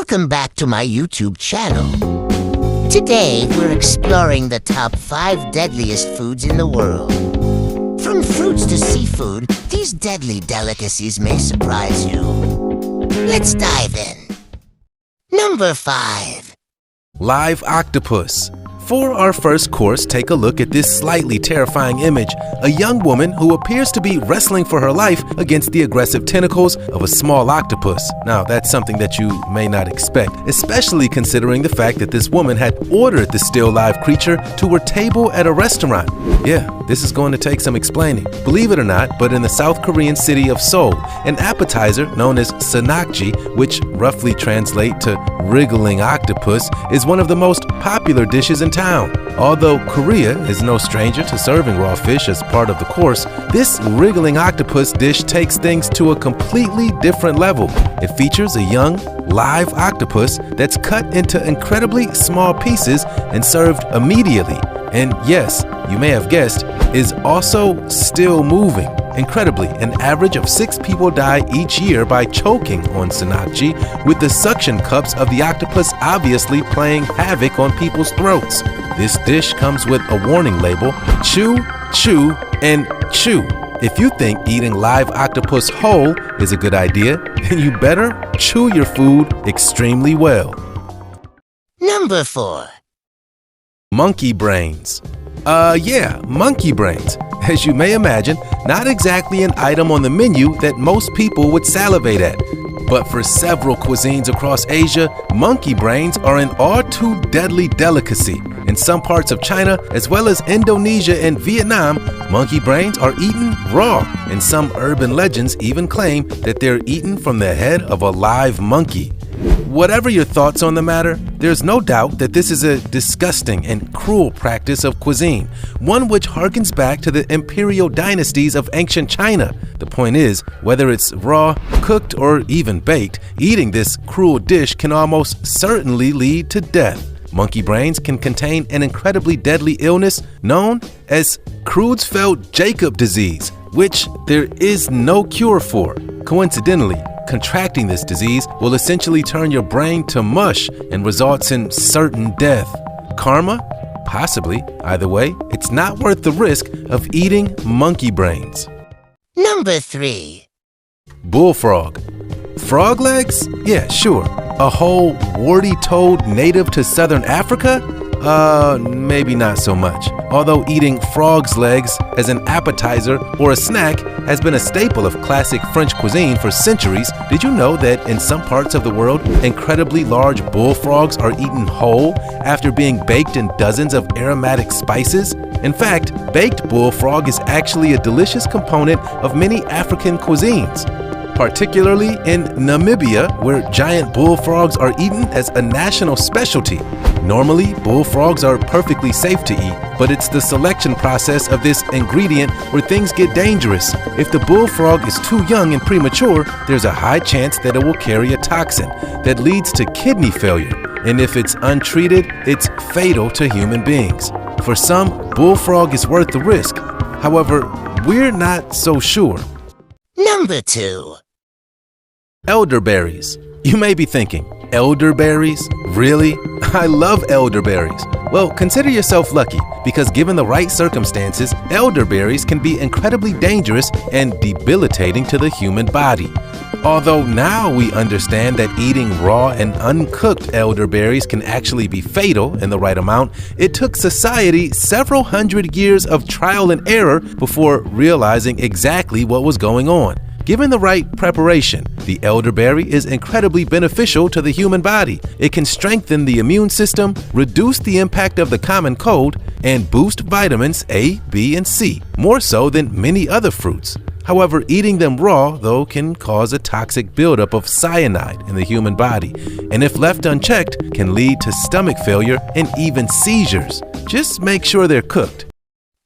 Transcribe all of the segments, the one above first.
Welcome back to my YouTube channel. Today, we're exploring the top 5 deadliest foods in the world. From fruits to seafood, these deadly delicacies may surprise you. Let's dive in. Number 5. Live octopus. For our first course, take a look at this slightly terrifying image. A young woman who appears to be wrestling for her life against the aggressive tentacles of a small octopus. Now, that's something that you may not expect, especially considering the fact that this woman had ordered the still live creature to her table at a restaurant. Yeah, this is going to take some explaining. Believe it or not, but in the South Korean city of Seoul, an appetizer known as sanakji, which roughly translates to wriggling octopus, is one of the most popular dishes in town. Although Korea is no stranger to serving raw fish as part of the course, this wriggling octopus dish takes things to a completely different level. It features a young, live octopus that's cut into incredibly small pieces and served immediately. And yes, you may have guessed, is also still moving. Incredibly, an average of 6 people die each year by choking on sanakji, with the suction cups of the octopus obviously playing havoc on people's throats. This dish comes with a warning label: chew, chew, and chew. If you think eating live octopus whole is a good idea, then you better chew your food extremely well. Number 4. Monkey brains. Monkey brains. As you may imagine, not exactly an item on the menu that most people would salivate at. But for several cuisines across Asia, monkey brains are an all-too deadly delicacy. In some parts of China, as well as Indonesia and Vietnam, monkey brains are eaten raw, and some urban legends even claim that they're eaten from the head of a live monkey. Whatever your thoughts on the matter, there's no doubt that this is a disgusting and cruel practice of cuisine, one which harkens back to the imperial dynasties of ancient China. The point is, whether it's raw, cooked, or even baked, eating this cruel dish can almost certainly lead to death. Monkey brains can contain an incredibly deadly illness known as Creutzfeldt-Jakob disease, which there is no cure for. Coincidentally, contracting this disease will essentially turn your brain to mush and results in certain death. Karma? Possibly. Either way, it's not worth the risk of eating monkey brains. Number 3. Bullfrog. Frog legs? Yeah, sure. A whole warty toad native to southern Africa? Maybe not so much. Although eating frog's legs as an appetizer or a snack has been a staple of classic French cuisine for centuries, did you know that in some parts of the world, incredibly large bullfrogs are eaten whole after being baked in dozens of aromatic spices? In fact, baked bullfrog is actually a delicious component of many African cuisines, particularly in Namibia, where giant bullfrogs are eaten as a national specialty. Normally, bullfrogs are perfectly safe to eat, but it's the selection process of this ingredient where things get dangerous. If the bullfrog is too young and premature, there's a high chance that it will carry a toxin that leads to kidney failure. And if it's untreated, it's fatal to human beings. For some, bullfrog is worth the risk. However, we're not so sure. Number 2. Elderberries. You may be thinking, elderberries? Really? I love elderberries. Well, consider yourself lucky, because given the right circumstances, elderberries can be incredibly dangerous and debilitating to the human body. Although now we understand that eating raw and uncooked elderberries can actually be fatal in the right amount, it took society several hundred years of trial and error before realizing exactly what was going on. Given the right preparation, the elderberry is incredibly beneficial to the human body. It can strengthen the immune system, reduce the impact of the common cold, and boost vitamins A, B, and C, more so than many other fruits. However, eating them raw, though, can cause a toxic buildup of cyanide in the human body, and if left unchecked, can lead to stomach failure and even seizures. Just make sure they're cooked.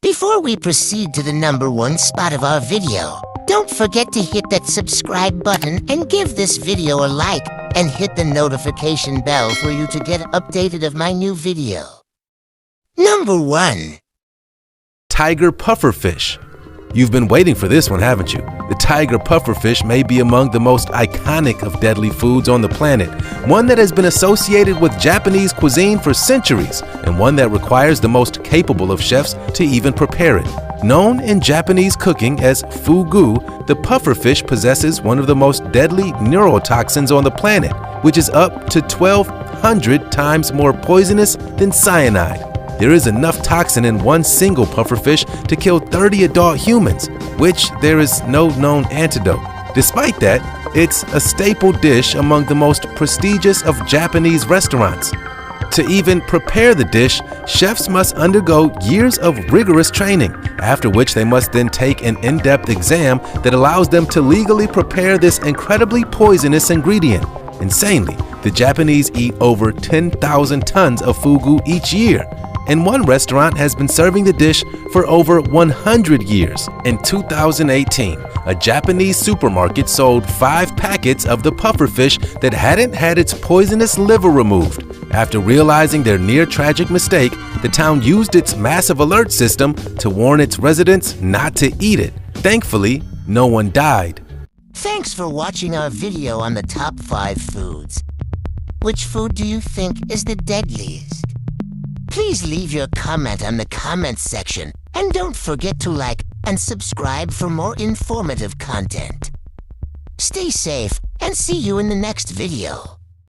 Before we proceed to the number 1 spot of our video, don't forget to hit that subscribe button and give this video a like, and hit the notification bell for you to get updated of my new video. Number 1. Tiger pufferfish. You've been waiting for this one, haven't you? The tiger pufferfish may be among the most iconic of deadly foods on the planet, one that has been associated with Japanese cuisine for centuries, and one that requires the most capable of chefs to even prepare it. Known in Japanese cooking as fugu, the pufferfish possesses one of the most deadly neurotoxins on the planet, which is up to 1,200 times more poisonous than cyanide. There is enough toxin in one single pufferfish to kill 30 adult humans, which there is no known antidote. Despite that, it's a staple dish among the most prestigious of Japanese restaurants. To even prepare the dish, chefs must undergo years of rigorous training, after which they must then take an in-depth exam that allows them to legally prepare this incredibly poisonous ingredient. Insanely, the Japanese eat over 10,000 tons of fugu each year, and one restaurant has been serving the dish for over 100 years. In 2018, a Japanese supermarket sold 5 packets of the pufferfish that hadn't had its poisonous liver removed. After realizing their near-tragic mistake, the town used its massive alert system to warn its residents not to eat it. Thankfully, no one died. Thanks for watching our video on the top 5 foods. Which food do you think is the deadliest? Please leave your comment on the comments section, and don't forget to like and subscribe for more informative content. Stay safe and see you in the next video.